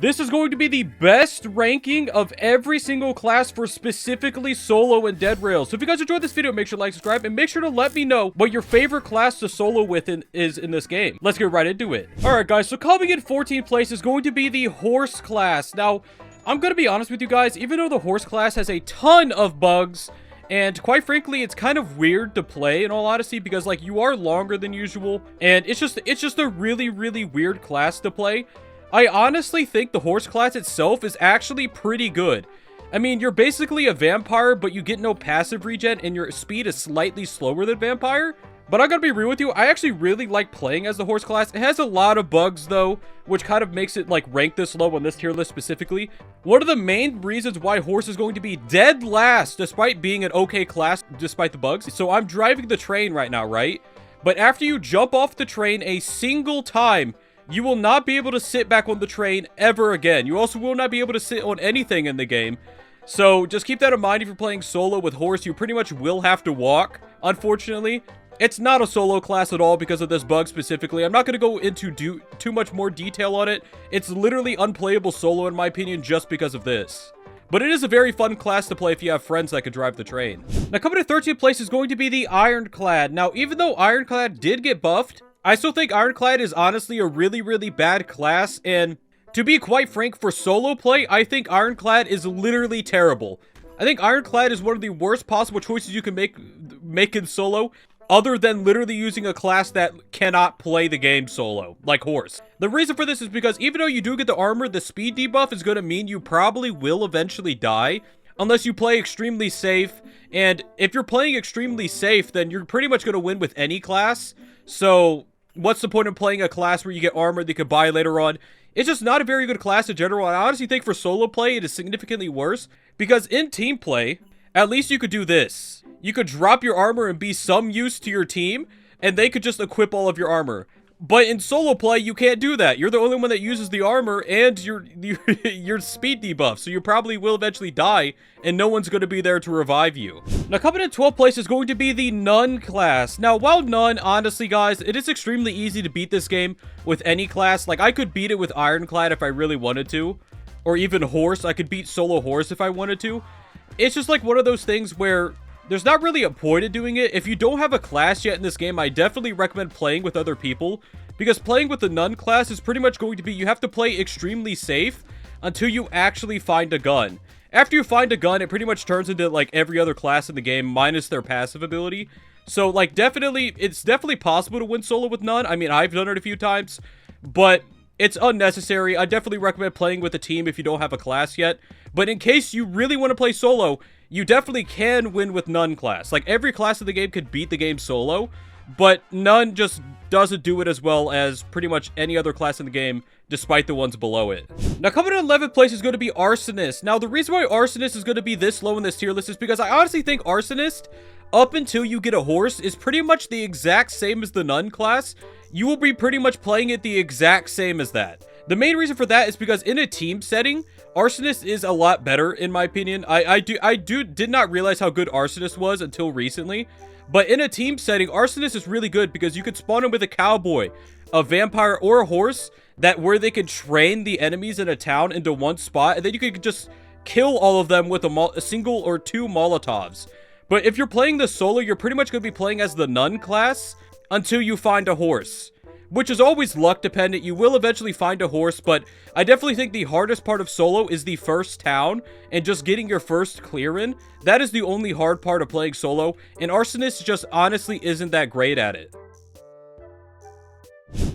This is going to be the best ranking of every single class for specifically solo and dead rails. So if you guys enjoyed this video, make sure to like, subscribe, and make sure to let me know what your favorite class to solo with is in this game. Let's get right into it. Alright guys, so coming in 14th place is going to be the horse class. Now, I'm going to be honest with you guys, even though the horse class has a ton of bugs, and quite frankly, it's kind of weird to play in all honesty because like you are longer than usual, and it's just a really weird class to play. I honestly think the horse class itself is actually pretty good. I mean, you're basically a vampire, but you get no passive regen, and your speed is slightly slower than vampire. But I'm gonna be real with you, I actually really like playing as the horse class. It has a lot of bugs though, which kind of makes it like rank this low on this tier list specifically. One of the main reasons why horse is going to be dead last, despite being an okay class, despite the bugs. So I'm driving the train right now, right? But after you jump off the train a single time, you will not be able to sit back on the train ever again. You also will not be able to sit on anything in the game. So just keep that in mind if you're playing solo with horse. You pretty much will have to walk, unfortunately. It's not a solo class at all because of this bug specifically. I'm not going to go into too much more detail on it. It's literally unplayable solo in my opinion just because of this. But it is a very fun class to play if you have friends that can drive the train. Now coming to 13th place is going to be the Ironclad. Now even though Ironclad did get buffed, I still think Ironclad is honestly a really bad class, and to be quite frank, for solo play, I think Ironclad is literally terrible. I think Ironclad is one of the worst possible choices you can make in solo, other than literally using a class that cannot play the game solo, like horse. The reason for this is because even though you do get the armor, the speed debuff is going to mean you probably will eventually die, unless you play extremely safe, and if you're playing extremely safe, then you're pretty much going to win with any class, so what's the point of playing a class where you get armor that you could buy later on? It's just not a very good class in general. I honestly think for solo play, it is significantly worse. Because in team play, at least you could do this. You could drop your armor and be some use to your team, and they could just equip all of your armor. But in solo play, you can't do that. You're the only one that uses the armor and your speed debuff. So you probably will eventually die, and no one's going to be there to revive you. Now, coming in 12th place is going to be the Nun class. Now, while Nun, honestly, guys, it is extremely easy to beat this game with any class. Like, I could beat it with Ironclad if I really wanted to. Or even Horse. I could beat solo Horse if I wanted to. It's just like one of those things where there's not really a point in doing it. If you don't have a class yet in this game, I definitely recommend playing with other people. Because playing with the Nun class is pretty much going to be, you have to play extremely safe until you actually find a gun. After you find a gun, it pretty much turns into like every other class in the game, minus their passive ability. So like it's definitely possible to win solo with Nun. I mean, I've done it a few times, but it's unnecessary. I definitely recommend playing with a team if you don't have a class yet. But in case you really want to play solo, you definitely can win with Nun class. Like, every class in the game could beat the game solo, but Nun just doesn't do it as well as pretty much any other class in the game, despite the ones below it. Now, coming in 11th place is going to be Arsonist. Now, the reason why Arsonist is going to be this low in this tier list is because I honestly think Arsonist, up until you get a horse, is pretty much the exact same as the Nun class. You will be pretty much playing it the exact same as that. The main reason for that is because in a team setting, Arsonist is a lot better, in my opinion. I did not realize how good Arsonist was until recently. But in a team setting, Arsonist is really good because you could spawn him with a cowboy, a vampire, or a horse where they could train the enemies in a town into one spot, and then you could just kill all of them with a single or two Molotovs. But if you're playing the solo, you're pretty much going to be playing as the Nun class until you find a horse, which is always luck dependent. You will eventually find a horse, but I definitely think the hardest part of solo is the first town and just getting your first clear in. That is the only hard part of playing solo, and Arsonist just honestly isn't that great at it.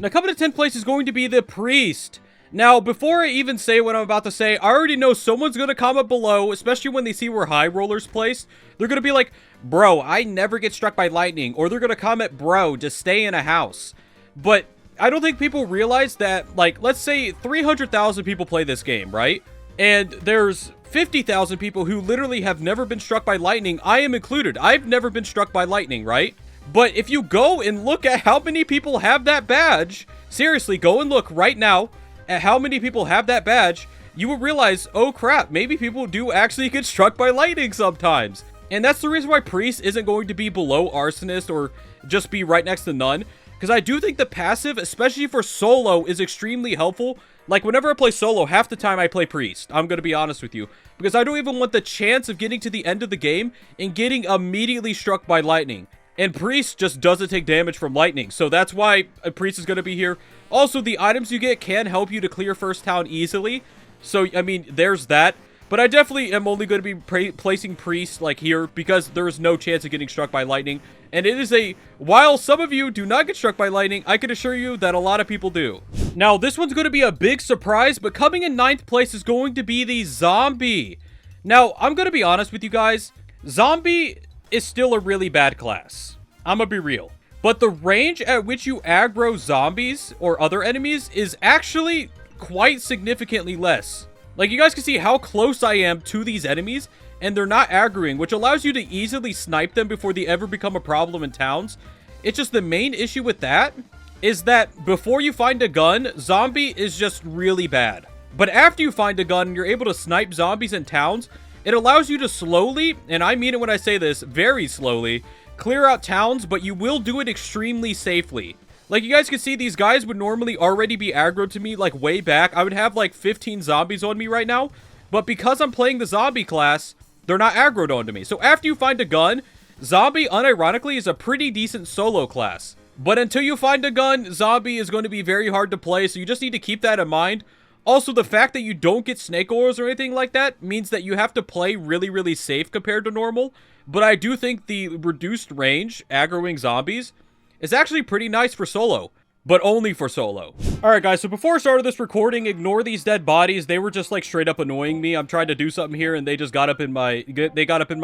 Now, coming to 10th place is going to be the Priest. Now, before I even say what I'm about to say, I already know someone's going to comment below, especially when they see where High Roller's placed. They're going to be like, bro, I never get struck by lightning. Or they're going to comment, bro, just stay in a house. But I don't think people realize that, like, let's say 300,000 people play this game, right? And there's 50,000 people who literally have never been struck by lightning. I am included. I've never been struck by lightning, right? But if you go and look at how many people have that badge, seriously, go and look right now at how many people have that badge, you will realize, oh crap, maybe people do actually get struck by lightning sometimes. And that's the reason why Priest isn't going to be below Arsonist or just be right next to Nun. Because I do think the passive, especially for solo, is extremely helpful. Like, whenever I play solo, half the time I play priest. I'm gonna be honest with you. Because I don't even want the chance of getting to the end of the game and getting immediately struck by lightning. And priest just doesn't take damage from lightning. So that's why a priest is gonna be here. Also, the items you get can help you to clear first town easily. So, I mean, there's that. But I definitely am only going to be placing priest, like, here, because there is no chance of getting struck by lightning. And it is while some of you do not get struck by lightning, I can assure you that a lot of people do. Now, this one's going to be a big surprise, but coming in 9th place is going to be the zombie. Now, I'm going to be honest with you guys. Zombie is still a really bad class. I'm going to be real. But the range at which you aggro zombies or other enemies is actually quite significantly less. Like, you guys can see how close I am to these enemies, and they're not aggroing, which allows you to easily snipe them before they ever become a problem in towns. It's just the main issue with that is that before you find a gun, zombie is just really bad. But after you find a gun and you're able to snipe zombies in towns, it allows you to slowly, and I mean it when I say this, very slowly, clear out towns, but you will do it extremely safely. Like, you guys can see, these guys would normally already be aggroed to me, like, way back. I would have, like, 15 zombies on me right now. But because I'm playing the zombie class, they're not aggroed onto me. So after you find a gun, zombie, unironically, is a pretty decent solo class. But until you find a gun, zombie is going to be very hard to play, so you just need to keep that in mind. Also, the fact that you don't get snake oils or anything like that means that you have to play really, really safe compared to normal. But I do think the reduced range, aggroing zombies, is actually pretty nice for solo, but only for solo. Alright guys, so before I started this recording, ignore these dead bodies. They were just like straight up annoying me. I'm trying to do something here and they just got up in my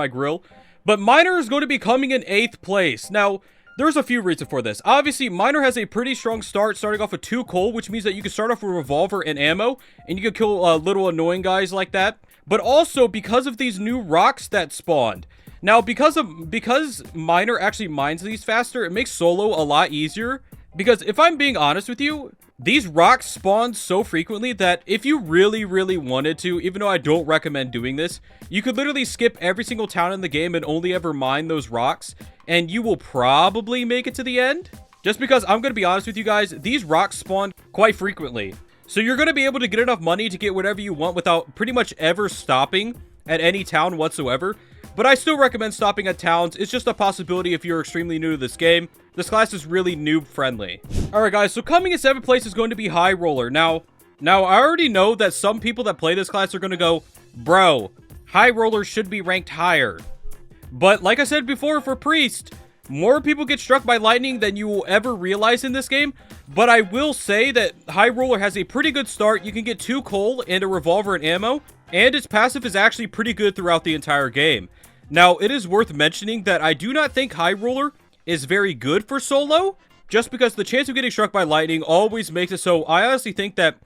grill. But Miner is going to be coming in 8th place. Now, there's a few reasons for this. Obviously, Miner has a pretty strong start, starting off with 2 coal, which means that you can start off with revolver and ammo, and you can kill little annoying guys like that. But also, because of these new rocks that spawned. Now, because Miner actually mines these faster, it makes solo a lot easier. Because if I'm being honest with you, these rocks spawn so frequently that if you really, really wanted to, even though I don't recommend doing this, you could literally skip every single town in the game and only ever mine those rocks, and you will probably make it to the end. Just because I'm going to be honest with you guys, these rocks spawn quite frequently. So you're going to be able to get enough money to get whatever you want without pretty much ever stopping at any town whatsoever. But I still recommend stopping at towns. It's just a possibility if you're extremely new to this game. This class is really noob friendly. Alright guys, so coming in 7th place is going to be High Roller. Now I already know that some people that play this class are going to go, bro, High Roller should be ranked higher. But like I said before for Priest, more people get struck by lightning than you will ever realize in this game. But I will say that High Roller has a pretty good start. You can get 2 coal and a revolver and ammo. And its passive is actually pretty good throughout the entire game. Now, it is worth mentioning that I do not think High Roller is very good for solo, just because the chance of getting struck by lightning always makes it so I honestly think that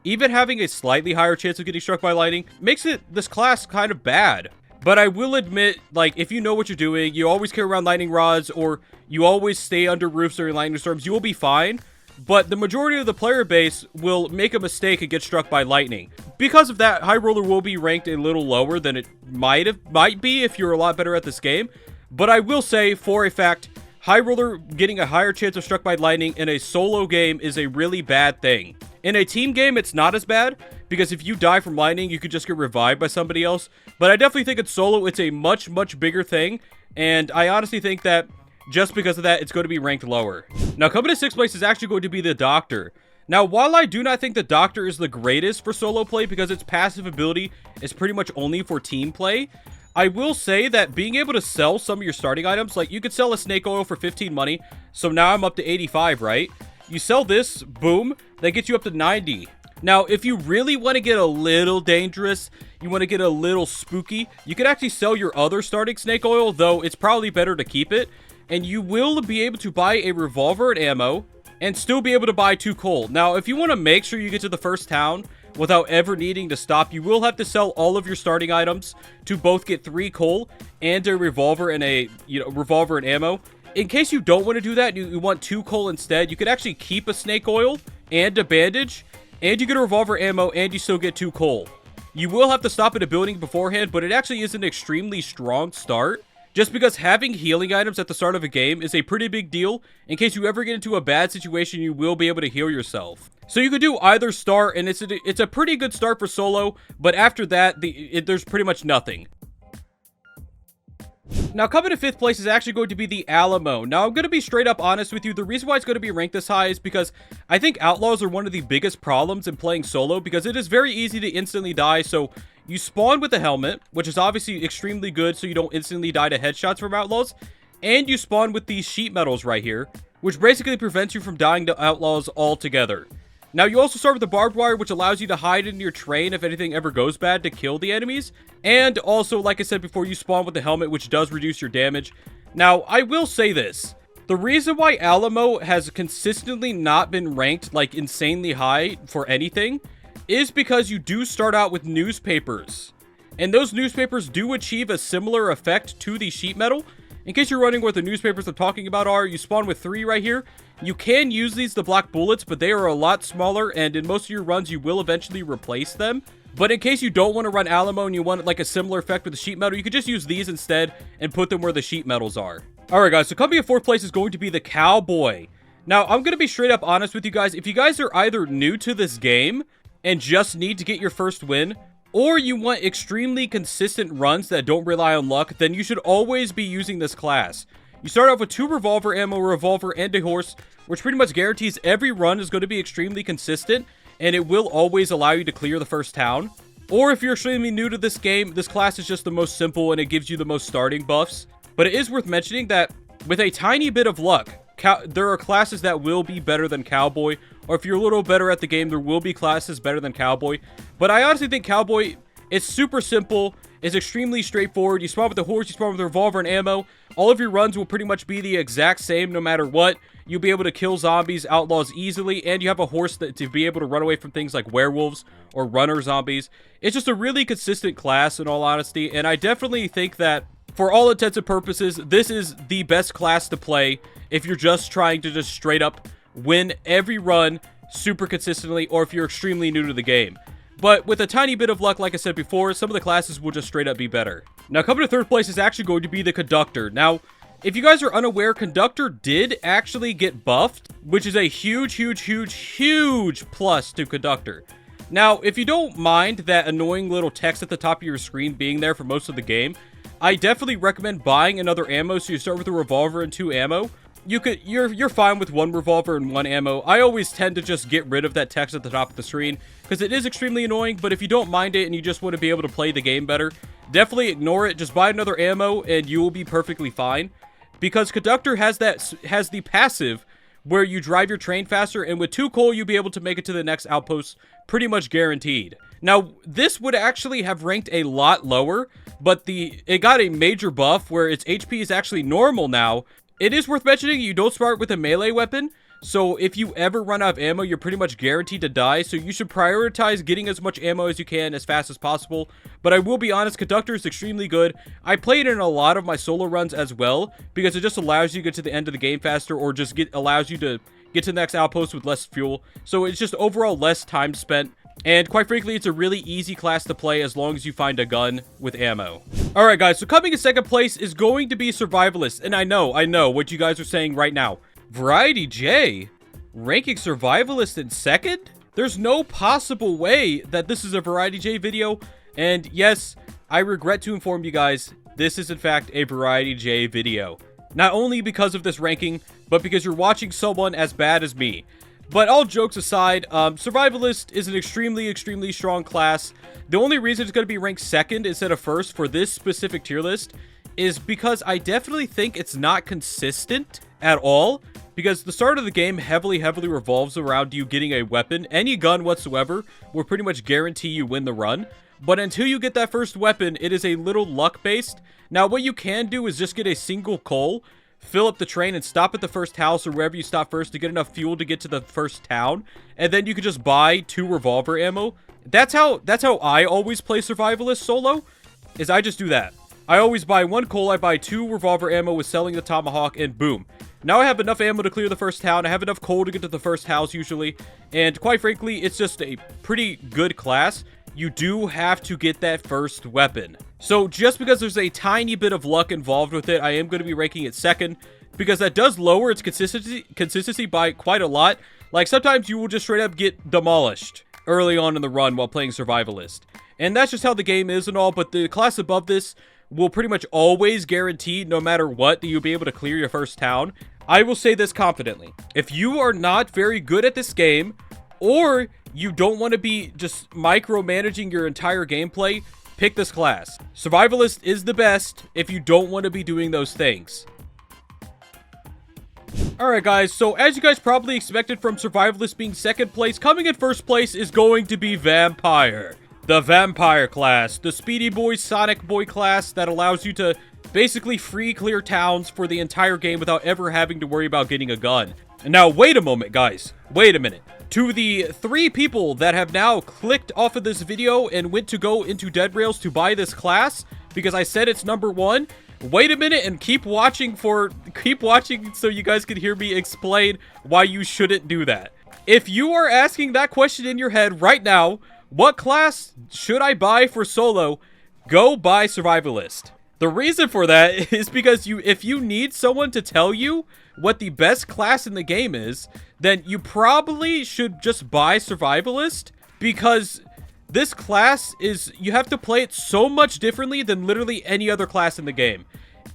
even having a slightly higher chance of getting struck by lightning makes this class kind of bad. But I will admit, like, if you know what you're doing, you always carry around lightning rods, or you always stay under roofs during lightning storms, you will be fine. But the majority of the player base will make a mistake and get struck by lightning. Because of that, High Roller will be ranked a little lower than it might be if you're a lot better at this game. But I will say, for a fact, High Roller getting a higher chance of struck by lightning in a solo game is a really bad thing. In a team game, it's not as bad, because if you die from lightning, you could just get revived by somebody else. But I definitely think in solo, it's a much, much bigger thing. And I honestly think that just because of that, it's going to be ranked lower. Now, coming to 6th place is actually going to be the Doctor. Now, while I do not think the Doctor is the greatest for solo play because its passive ability is pretty much only for team play, I will say that being able to sell some of your starting items, like you could sell a snake oil for 15 money, so now I'm up to 85, right? You sell this, boom, that gets you up to 90. Now, if you really want to get a little dangerous, you want to get a little spooky, you could actually sell your other starting snake oil, though it's probably better to keep it. And you will be able to buy a revolver and ammo, and still be able to buy 2 coal. Now, if you want to make sure you get to the first town without ever needing to stop, you will have to sell all of your starting items to both get 3 coal and a revolver and revolver and ammo. In case you don't want to do that, you want 2 coal instead, you could actually keep a snake oil and a bandage, and you get a revolver ammo, and you still get 2 coal. You will have to stop at a building beforehand, but it actually is an extremely strong start, just because having healing items at the start of a game is a pretty big deal. In case you ever get into a bad situation, you will be able to heal yourself. So you could do either start, and it's a pretty good start for solo, but after that, there's pretty much nothing. Now, coming to 5th place is actually going to be the Alamo. Now, I'm going to be straight up honest with you. The reason why it's going to be ranked this high is because I think Outlaws are one of the biggest problems in playing solo, because it is very easy to instantly die. So you spawn with the helmet, which is obviously extremely good so you don't instantly die to headshots from Outlaws. And you spawn with these sheet metals right here, which basically prevents you from dying to Outlaws altogether. Now, you also start with the barbed wire, which allows you to hide in your train if anything ever goes bad to kill the enemies. And also, like I said before, you spawn with the helmet, which does reduce your damage. Now, I will say this. The reason why Alamo has consistently not been ranked, like, insanely high for anything is because you do start out with newspapers. And those newspapers do achieve a similar effect to the sheet metal. In case you're wondering what the newspapers I'm talking about are, you spawn with 3 right here. You can use these to block bullets, but they are a lot smaller, and in most of your runs, you will eventually replace them. But in case you don't want to run Alamo and you want like a similar effect with the sheet metal, you could just use these instead and put them where the sheet metals are. Alright guys, so coming in 4th place is going to be the Cowboy. Now, I'm going to be straight up honest with you guys. If you guys are either new to this game and just need to get your first win, or you want extremely consistent runs that don't rely on luck, then you should always be using this class. You start off with 2 revolver ammo, a revolver, and a horse, which pretty much guarantees every run is going to be extremely consistent, and it will always allow you to clear the first town. Or if you're extremely new to this game, this class is just the most simple and it gives you the most starting buffs. But it is worth mentioning that with a tiny bit of luck, there are classes that will be better than Cowboy, or if you're a little better at the game, there will be classes better than Cowboy. But I honestly think Cowboy is super simple, is extremely straightforward. You spawn with the horse, you spawn with the revolver and ammo. All of your runs will pretty much be the exact same no matter what. You'll be able to kill zombies, outlaws easily, and you have a horse to be able to run away from things like werewolves or runner zombies. It's just a really consistent class in all honesty, and I definitely think that for all intents and purposes, this is the best class to play if you're just trying to just straight up win every run super consistently, or if you're extremely new to the game. But with a tiny bit of luck, like I said before, some of the classes will just straight up be better. Now, coming to 3rd place is actually going to be the Conductor. Now, if you guys are unaware, Conductor did actually get buffed, which is a huge, huge, huge, huge plus to Conductor. Now, if you don't mind that annoying little text at the top of your screen being there for most of the game, I definitely recommend buying another ammo. So you start with a revolver and 2 ammo. You're fine with 1 revolver and 1 ammo. I always tend to just get rid of that text at the top of the screen because it is extremely annoying, but if you don't mind it and you just want to be able to play the game better, definitely ignore it. Just buy another ammo and you will be perfectly fine, because Conductor has the passive where you drive your train faster, and with 2 coal you'll be able to make it to the next outpost pretty much guaranteed. Now, this would actually have ranked a lot lower, but it got a major buff where its HP is actually normal now. It is worth mentioning you don't start with a melee weapon, so if you ever run out of ammo, you're pretty much guaranteed to die, so you should prioritize getting as much ammo as you can as fast as possible. But I will be honest, Conductor is extremely good. I played it in a lot of my solo runs as well, because it just allows you to get to the end of the game faster, or just allows you to get to the next outpost with less fuel. So it's just overall less time spent. And quite frankly, it's a really easy class to play as long as you find a gun with ammo. Alright guys, so coming in 2nd place is going to be Survivalist. And I know what you guys are saying right now. Variety J ranking Survivalist in 2nd? There's no possible way that this is a Variety J video. And yes, I regret to inform you guys, this is in fact a Variety J video. Not only because of this ranking, but because you're watching someone as bad as me. But all jokes aside, Survivalist is an extremely, extremely strong class. The only reason it's going to be ranked 2nd instead of 1st for this specific tier list is because I definitely think it's not consistent at all. Because the start of the game heavily revolves around you getting a weapon. Any gun whatsoever will pretty much guarantee you win the run. But until you get that first weapon, it is a little luck-based. Now, what you can do is just get a single coal, fill up the train, and stop at the first house or wherever you stop first to get enough fuel to get to the first town. And then you can just buy 2 revolver ammo. That's how I always play Survivalist solo, is I just do that. I always buy 1 coal, I buy 2 revolver ammo with selling the tomahawk, and boom. Now I have enough ammo to clear the first town, I have enough coal to get to the first house usually, and quite frankly, it's just a pretty good class. You do have to get that first weapon. So just because there's a tiny bit of luck involved with it, I am going to be ranking it second, because that does lower its consistency by quite a lot. Like, sometimes you will just straight up get demolished early on in the run while playing Survivalist. And that's just how the game is and all, but the class above this will pretty much always guarantee, no matter what, that you'll be able to clear your first town. I will say this confidently. If you are not very good at this game, or you don't want to be just micromanaging your entire gameplay, pick this class. Survivalist is the best if you don't want to be doing those things. Alright guys, so as you guys probably expected from Survivalist being second place, coming in first place is going to be Vampire. The Vampire class, the Speedy Boy, Sonic Boy class that allows you to basically free clear towns for the entire game without ever having to worry about getting a gun. And now, wait a moment, guys. Wait a minute. To the 3 people that have now clicked off of this video and went to go into Dead Rails to buy this class, because I said it's number 1, wait a minute and keep watching so you guys can hear me explain why you shouldn't do that. If you are asking that question in your head right now, what class should I buy for solo? Go buy Survivalist. The reason for that is because if you need someone to tell you what the best class in the game is, then you probably should just buy Survivalist, because this class you have to play it so much differently than literally any other class in the game.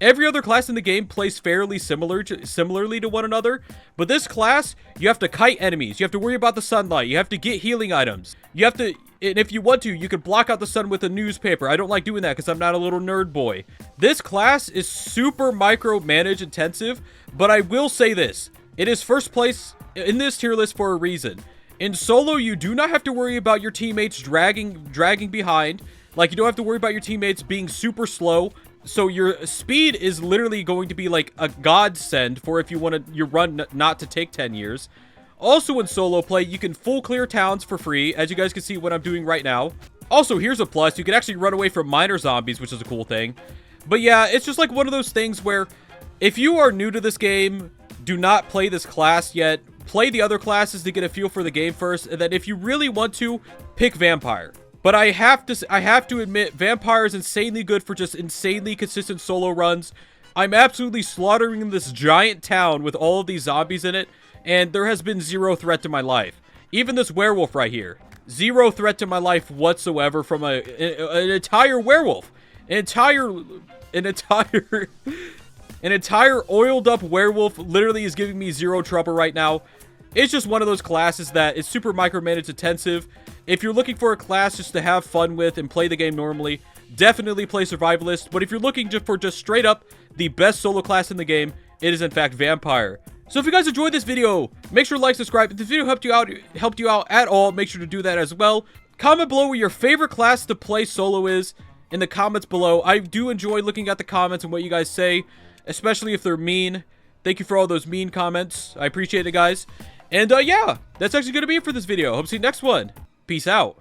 Every other class in the game plays fairly similarly to one another, but this class, you have to kite enemies, you have to worry about the sunlight, you have to get healing items, you have to, and if you want to, you can block out the sun with a newspaper. I don't like doing that because I'm not a little nerd boy. This class is super micromanage intensive, but I will say this, it is first place in this tier list for a reason. In solo, you do not have to worry about your teammates dragging behind. Like, you don't have to worry about your teammates being super slow. So your speed is literally going to be like a godsend for if you want your run not to take 10 years. Also in solo play, you can full clear towns for free, as you guys can see what I'm doing right now. Also, here's a plus. You can actually run away from minor zombies, which is a cool thing. But yeah, it's just like one of those things where if you are new to this game, do not play this class yet. Play the other classes to get a feel for the game first, and then if you really want to, pick Vampire. But I have to admit, Vampire is insanely good for just insanely consistent solo runs. I'm absolutely slaughtering this giant town with all of these zombies in it, and there has been zero threat to my life. Even this werewolf right here, zero threat to my life whatsoever from an entire werewolf. An entire oiled up werewolf literally is giving me zero trouble right now. It's just one of those classes that is super micromanage intensive. If you're looking for a class just to have fun with and play the game normally, definitely play Survivalist. But if you're looking for just straight up the best solo class in the game, it is in fact Vampire. So if you guys enjoyed this video, make sure to like, subscribe. If this video helped you out at all, make sure to do that as well. Comment below what your favorite class to play solo is in the comments below. I do enjoy looking at the comments and what you guys say, especially if they're mean. Thank you for all those mean comments. I appreciate it, guys. And yeah, that's actually going to be it for this video. Hope to see you next one. Peace out.